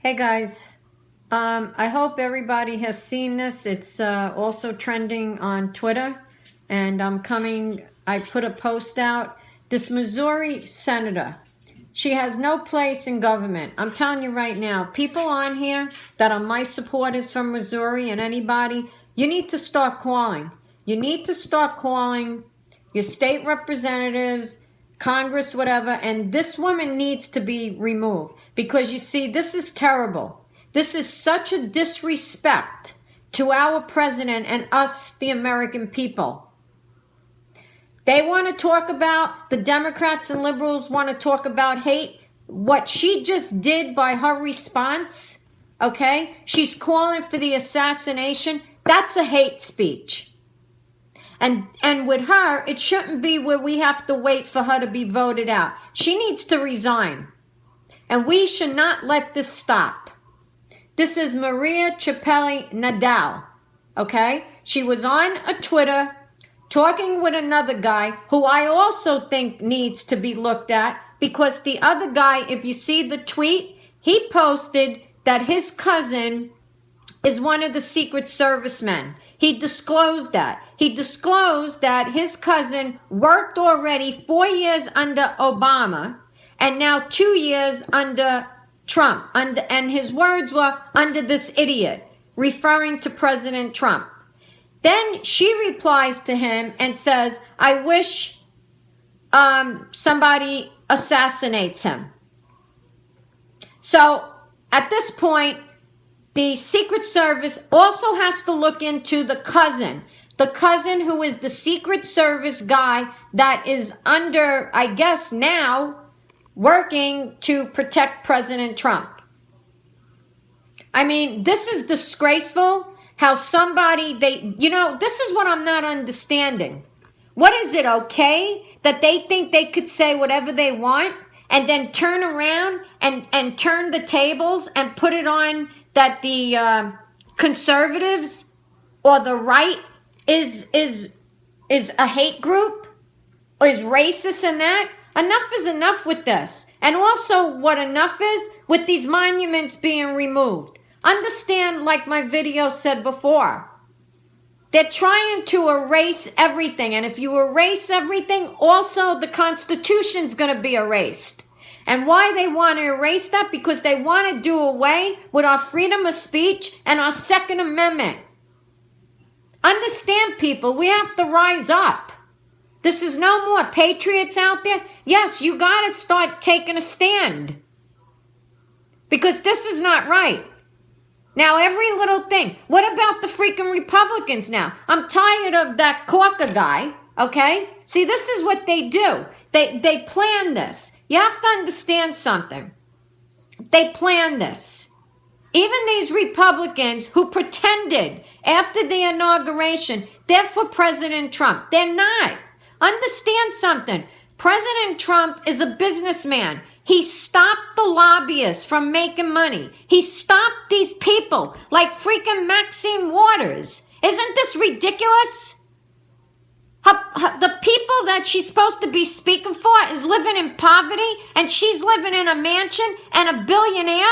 Hey guys, I hope everybody has seen this. It's also trending on Twitter, and I put a post out. This Missouri senator, she has no place in government. I'm telling you right now, people on here that are my supporters from Missouri and anybody, you need to start calling. You need to start calling your state representatives, Congress, whatever, and this woman needs to be removed because you see, this is terrible. This is such a disrespect to our president and us, the American people. They want to talk about, the Democrats and liberals want to talk about hate. What she just did by her response, okay? She's calling for the assassination. That's a hate speech. And with her, it shouldn't be where we have to wait for her to be voted out. She needs to resign. And we should not let this stop. This is Maria Ciappelli Nadal, okay? She was on a Twitter talking with another guy who I also think needs to be looked at because the other guy, if you see the tweet, he posted that his cousin is one of the Secret Service men. He disclosed that. He disclosed that his cousin worked already 4 years under Obama and now 2 years under Trump. And his words were, under this idiot, referring to President Trump. Then she replies to him and says, I wish somebody assassinates him. So at this point, the Secret Service also has to look into the cousin who is the Secret Service guy that is under, I guess now, working to protect President Trump. I mean, this is disgraceful how somebody, this is what I'm not understanding. What is it, okay, that they think they could say whatever they want and then turn around and turn the tables and put it on that the conservatives or the right is a hate group or is racist in that? Enough is enough with this. And also what enough is with these monuments being removed. Understand, like my video said before, they're trying to erase everything. And if you erase everything, also the Constitution's going to be erased. And why they want to erase that? Because they want to do away with our freedom of speech and our Second Amendment. Understand, people, we have to rise up. This is no more patriots out there. Yes, you got to start taking a stand. Because this is not right. Now, every little thing. What about the freaking Republicans now? I'm tired of that Corker guy, okay? See, this is what they do. They plan this. You have to understand something. They plan this. Even these Republicans who pretended after the inauguration, they're for President Trump. They're not. Understand something. President Trump is a businessman. He stopped the lobbyists from making money. He stopped these people like freaking Maxine Waters. Isn't this ridiculous? The people that she's supposed to be speaking for is living in poverty and she's living in a mansion and a billionaire.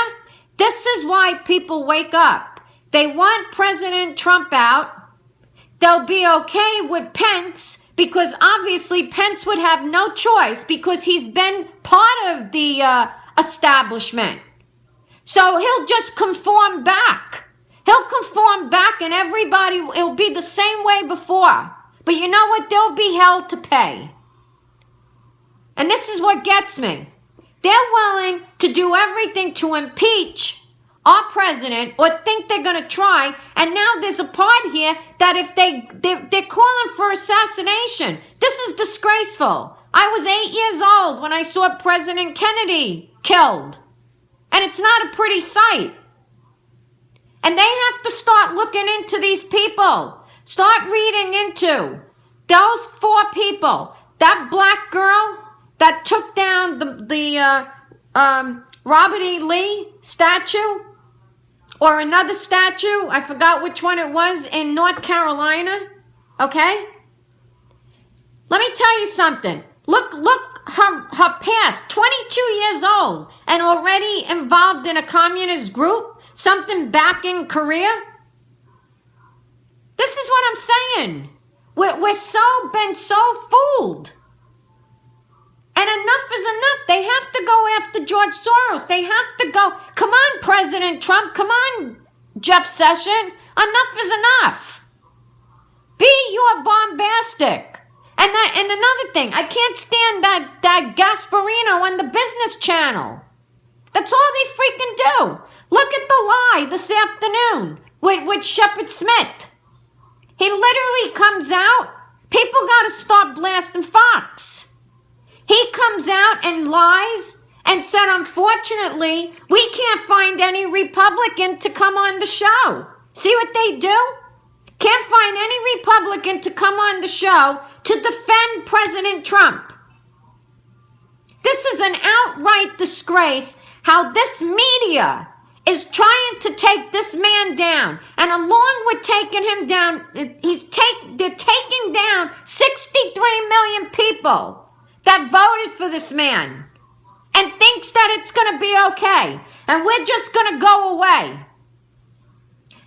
This is why people wake up. They want President Trump out. They'll be okay with Pence because obviously Pence would have no choice because he's been part of the establishment. So he'll just conform back. He'll conform back and everybody, it'll be the same way before. But you know what? They'll be held to pay. And this is what gets me. They're willing to do everything to impeach our president or think they're going to try. And now there's a part here that if they're calling for assassination. This is disgraceful. I was 8 years old when I saw President Kennedy killed. And it's not a pretty sight. And they have to start looking into these people. Start reading into those 4 people. That black girl that took down the Robert E. Lee statue, or another statue, I forgot which one it was, in North Carolina, okay? Let me tell you something. Look her past, 22 years old, and already involved in a communist group, something back in Korea. This is what I'm saying. We're been so fooled. And enough is enough. They have to go after George Soros. They have to go. Come on, President Trump. Come on, Jeff Sessions. Enough is enough. Be your bombastic. And another thing, I can't stand that Gasparino on the Business Channel. That's all they freaking do. Look at the lie this afternoon with Shepard Smith. He literally comes out. People got to stop blasting Fox. He comes out and lies and said, unfortunately, we can't find any Republican to come on the show. See what they do? Can't find any Republican to come on the show to defend President Trump. This is an outright disgrace how this media is trying to take this man down. And along with taking him down, they're taking down 63 million people that voted for this man and thinks that it's going to be okay. And we're just going to go away.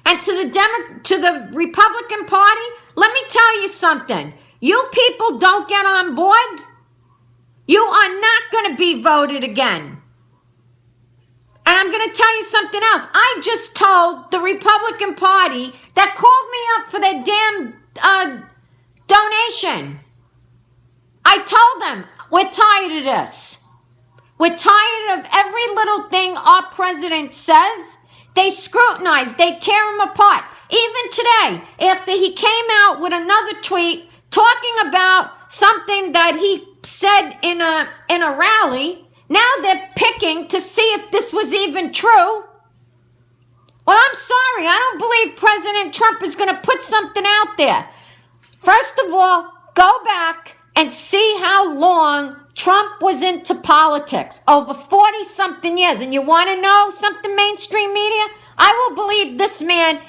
And to the Republican Party, let me tell you something. You people don't get on board, you are not going to be voted again. And I'm going to tell you something else. I just told the Republican Party that called me up for their damn donation. I told them, we're tired of this. We're tired of every little thing our president says. They scrutinize, they tear him apart. Even today, after he came out with another tweet talking about something that he said in a rally, now they're picking to see if this was even true. Well, I'm sorry, I don't believe President Trump is going to put something out there. First of all, go back and see how long Trump was into politics, over 40-something years. And you want to know something, mainstream media? I will believe this man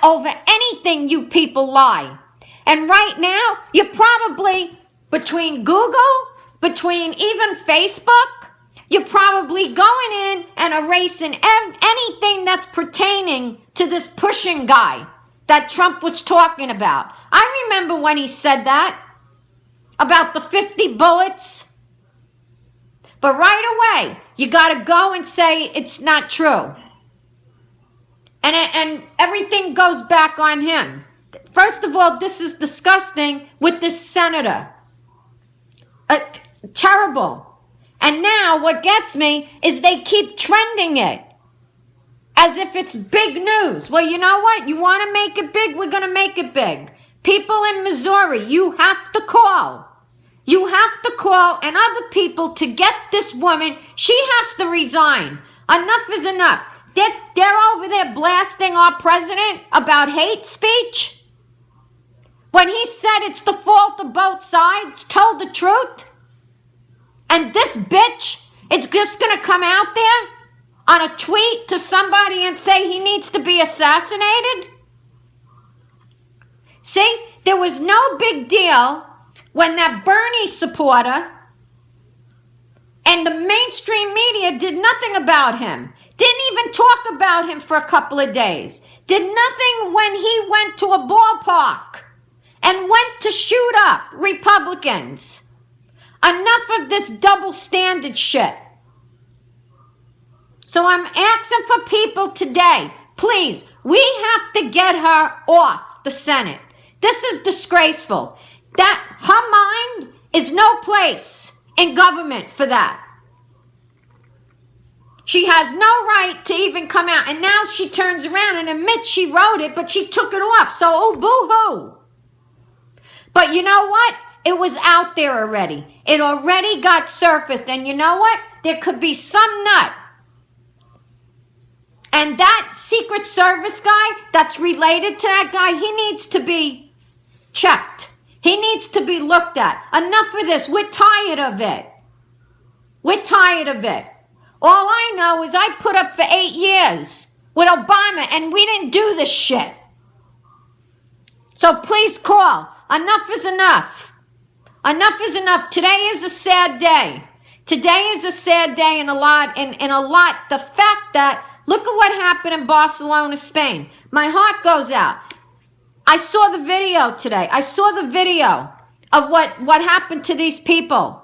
over anything you people lie. And right now, you're probably, between Google, between even Facebook, you're probably going in and erasing anything that's pertaining to this pushing guy that Trump was talking about. I remember when he said that, about the 50 bullets. But right away, you got to go and say it's not true. And everything goes back on him. First of all, this is disgusting with this senator. Terrible. And now what gets me is they keep trending it as if it's big news. Well, you know what? You want to make it big? We're going to make it big. People in Missouri, you have to call. You have to call, and other people, to get this woman. She has to resign. Enough is enough. They're over there blasting our president about hate speech. When he said it's the fault of both sides, told the truth. And this bitch is just going to come out there on a tweet to somebody and say he needs to be assassinated. See, there was no big deal when that Bernie supporter and the mainstream media did nothing about him. Didn't even talk about him for a couple of days. Did nothing when he went to a ballpark and went to shoot up Republicans. Enough of this double standard shit. So I'm asking for people today, please, we have to get her off the Senate. This is disgraceful. That her mind is no place in government for that. She has no right to even come out. And now she turns around and admits she wrote it, but she took it off. So, oh, boo-hoo. But you know what? It was out there already. It already got surfaced. And you know what? There could be some nut. And that Secret Service guy that's related to that guy, he needs to be checked. He needs to be looked at. Enough of this. We're tired of it. We're tired of it. All I know is I put up for 8 years with Obama and we didn't do this shit. So please call. Enough is enough. Enough is enough. Today is a sad day. Today is a sad day in a lot. The fact that, look at what happened in Barcelona, Spain. My heart goes out. I saw the video today. I saw the video of what happened to these people.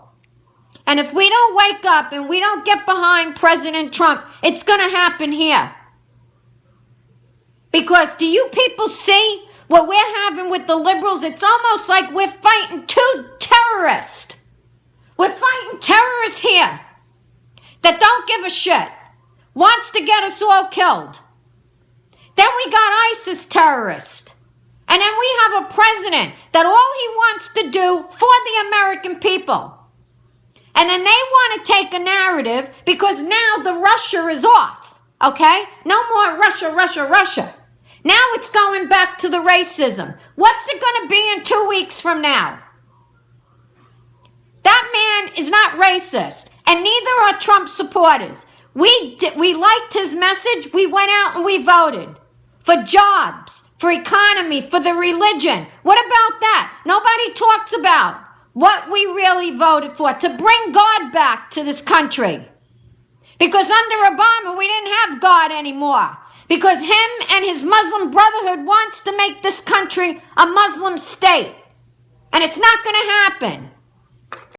And if we don't wake up and we don't get behind President Trump, it's going to happen here. Because do you people see what we're having with the liberals? It's almost like we're fighting two terrorists. We're fighting terrorists here that don't give a shit, wants to get us all killed. Then we got ISIS terrorists. And then we have a president that all he wants to do for the American people. And then they want to take a narrative because now the Russia is off, okay? No more Russia, Russia, Russia. Now it's going back to the racism. What's it going to be in 2 weeks from now? That man is not racist, and neither are Trump supporters. We liked his message. We went out and we voted for jobs, for economy, for the religion. What about that? Nobody talks about what we really voted for, to bring God back to this country. Because under Obama, we didn't have God anymore. Because him and his Muslim Brotherhood wants to make this country a Muslim state. And it's not going to happen.